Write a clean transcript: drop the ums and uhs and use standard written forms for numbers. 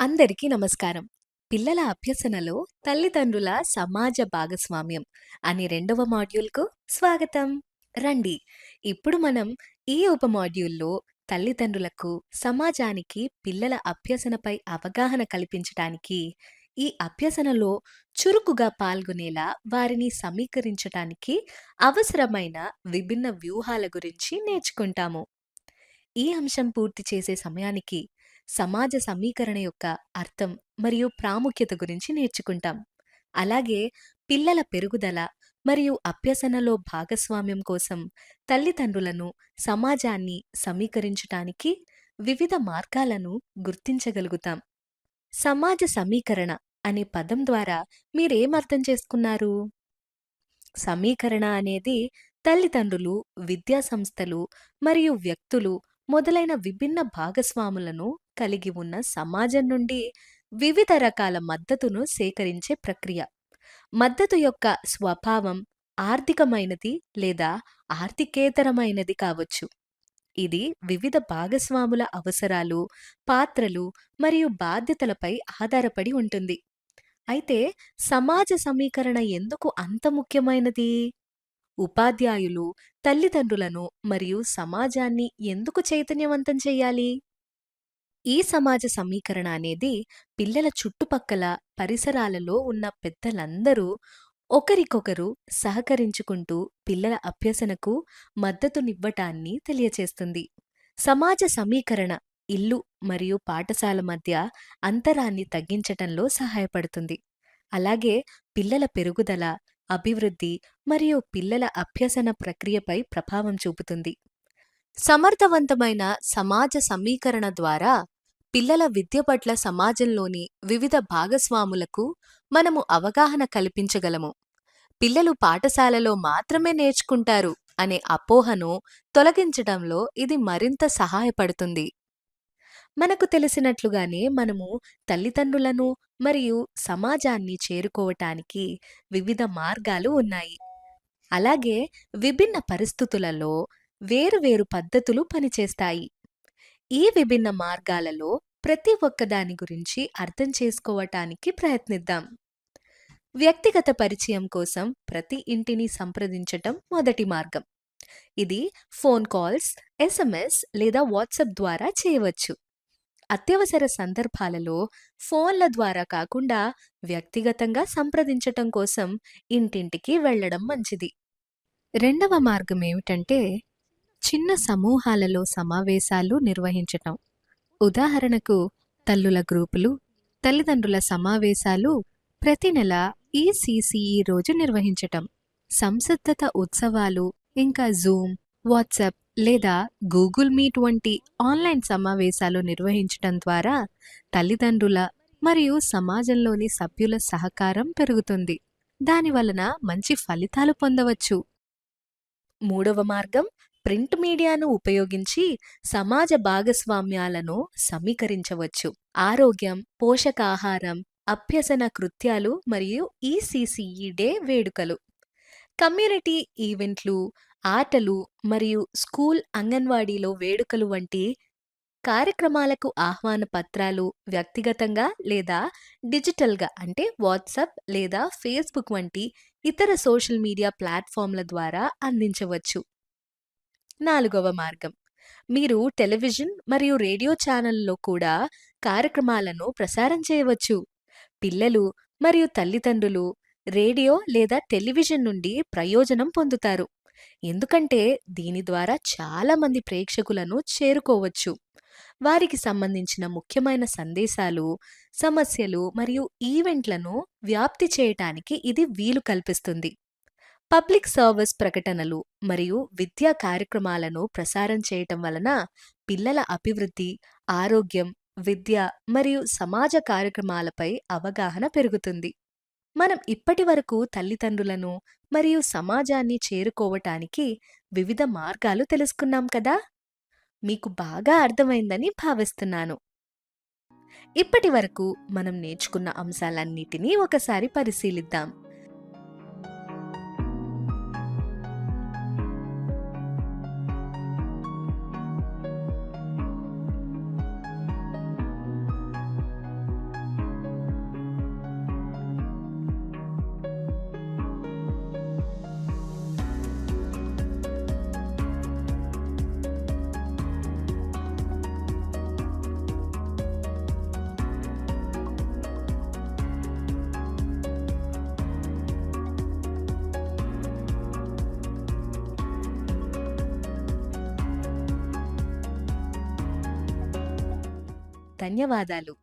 అందరికీ నమస్కారం. పిల్లల అభ్యసనలో తల్లిదండ్రుల సమాజ భాగస్వామ్యం అనే రెండవ మాడ్యూల్‌కు స్వాగతం. రండి, ఇప్పుడు మనం ఈ ఉప మాడ్యూల్‌లో తల్లిదండ్రులకు, సమాజానికి పిల్లల అభ్యసనపై అవగాహన కల్పించటానికి, ఈ అభ్యసనలో చురుకుగా పాల్గొనేలా వారిని సమీకరించటానికి అవసరమైన విభిన్న వ్యూహాల గురించి నేర్చుకుంటాము. ఈ అంశం పూర్తి చేసే సమయానికి సమాజ సమీకరణ యొక్క అర్థం మరియు ప్రాముఖ్యత గురించి నేర్చుకుంటాం. అలాగే పిల్లల పెరుగుదల మరియు అభ్యసనలో భాగస్వామ్యం కోసం తల్లిదండ్రులను, సమాజాన్ని సమీకరించటానికి వివిధ మార్గాలను గుర్తించగలుగుతాం. సమాజ సమీకరణ అనే పదం ద్వారా మీరేమర్థం చేసుకున్నారు? సమీకరణ అనేది తల్లిదండ్రులు, విద్యా సంస్థలు మరియు వ్యక్తులు మొదలైన విభిన్న భాగస్వాములను కలిగి ఉన్న సమాజం నుండి వివిధ రకాల మద్దతును సేకరించే ప్రక్రియ. మద్దతు యొక్క స్వభావం ఆర్థికమైనది లేదా ఆర్థికేతరమైనది కావచ్చు. ఇది వివిధ భాగస్వాముల అవసరాలు, పాత్రలు మరియు బాధ్యతలపై ఆధారపడి ఉంటుంది. అయితే సమాజ సమీకరణ ఎందుకు అంత ముఖ్యమైనది? ఉపాధ్యాయులు తల్లిదండ్రులను మరియు సమాజాన్ని ఎందుకు చైతన్యవంతం చేయాలి? ఈ సమాజ సమీకరణ అనేది పిల్లల చుట్టుపక్కల పరిసరాలలో ఉన్న పెద్దలందరూ ఒకరికొకరు సహకరించుకుంటూ పిల్లల అభ్యసనకు మద్దతునివ్వటాన్ని తెలియచేస్తుంది. సమాజ సమీకరణ ఇల్లు మరియు పాఠశాల మధ్య అంతరాన్ని తగ్గించటంలో సహాయపడుతుంది. అలాగే పిల్లల పెరుగుదల, అభివృద్ధి మరియు పిల్లల అభ్యసన ప్రక్రియపై ప్రభావం చూపుతుంది. సమర్థవంతమైన సమాజ సమీకరణ ద్వారా పిల్లల విద్య పట్ల సమాజంలోని వివిధ భాగస్వాములకు మనము అవగాహన కల్పించగలము. పిల్లలు పాఠశాలలో మాత్రమే నేర్చుకుంటారు అనే అపోహను తొలగించడంలో ఇది మరింత సహాయపడుతుంది. మనకు తెలిసినట్లుగానే మనము తల్లిదండ్రులను మరియు సమాజాన్ని చేరుకోవటానికి వివిధ మార్గాలు ఉన్నాయి. అలాగే విభిన్న పరిస్థితులలో వేరువేరు పద్ధతులు పనిచేస్తాయి. ఈ విభిన్న మార్గాలలో ప్రతి ఒక్కదాని గురించి అర్థం చేసుకోవటానికి ప్రయత్నిద్దాం. వ్యక్తిగత పరిచయం కోసం ప్రతి ఇంటిని సంప్రదించటం మొదటి మార్గం. ఇది ఫోన్ కాల్స్, ఎస్ఎంఎస్ లేదా వాట్సాప్ ద్వారా చేయవచ్చు. అత్యవసర సందర్భాలలో ఫోన్ల ద్వారా కాకుండా వ్యక్తిగతంగా సంప్రదించటం కోసం ఇంటింటికి వెళ్ళడం మంచిది. రెండవ మార్గం ఏమిటంటే చిన్న సమూహాలలో సమావేశాలు నిర్వహించటం. ఉదాహరణకు తల్లుల గ్రూపులు, తల్లిదండ్రుల సమావేశాలు ప్రతి నెల ఈసీసీఈ రోజు నిర్వహించటం. సంసిద్ధత ఉత్సవాలు ఇంకా జూమ్, వాట్సాప్ లేదా గూగుల్ మీట్ వంటి ఆన్లైన్ సమావేశాలు నిర్వహించటం ద్వారా తల్లిదండ్రుల మరియు సమాజంలోని సభ్యుల సహకారం పెరుగుతుంది. దానివలన మంచి ఫలితాలు పొందవచ్చు. మూడవ మార్గం ప్రింట్ మీడియాను ఉపయోగించి సమాజ భాగస్వామ్యాలను సమీకరించవచ్చు. ఆరోగ్యం, పోషకాహారం, అభ్యసన కృత్యాలు మరియు ఈసీసీఈ డే వేడుకలు, కమ్యూనిటీ ఈవెంట్లు, ఆటలు మరియు స్కూల్ అంగన్వాడీలో వేడుకలు వంటి కార్యక్రమాలకు ఆహ్వాన పత్రాలు వ్యక్తిగతంగా లేదా డిజిటల్గా అంటే వాట్సాప్ లేదా ఫేస్బుక్ వంటి ఇతర సోషల్ మీడియా ప్లాట్ఫామ్ల ద్వారా అందించవచ్చు. నాలుగవ మార్గం, మీరు టెలివిజన్ మరియు రేడియో ఛానళ్లలో కూడా కార్యక్రమాలను ప్రసారం చేయవచ్చు. పిల్లలు మరియు తల్లిదండ్రులు రేడియో లేదా టెలివిజన్ నుండి ప్రయోజనం పొందుతారు, ఎందుకంటే దీని ద్వారా చాలా మంది ప్రేక్షకులను చేరుకోవచ్చు. వారికి సంబంధించిన ముఖ్యమైన సందేశాలు, సమస్యలు మరియు ఈవెంట్లను వ్యాప్తి చేయటానికి ఇది వీలు కల్పిస్తుంది. పబ్లిక్ సర్వీస్ ప్రకటనలు మరియు విద్యా కార్యక్రమాలను ప్రసారం చేయటం వలన పిల్లల అభివృద్ధి, ఆరోగ్యం, విద్య మరియు సమాజ కార్యక్రమాలపై అవగాహన పెరుగుతుంది. మనం ఇప్పటి వరకు తల్లిదండ్రులను మరియు సమాజాన్ని చేరుకోవటానికి వివిధ మార్గాలు తెలుసుకున్నాం కదా. మీకు బాగా అర్థమైందని భావిస్తున్నాను. ఇప్పటి వరకు మనం నేర్చుకున్న అంశాలన్నిటినీ ఒకసారి పరిశీలిద్దాం. ధన్యవాదాలు.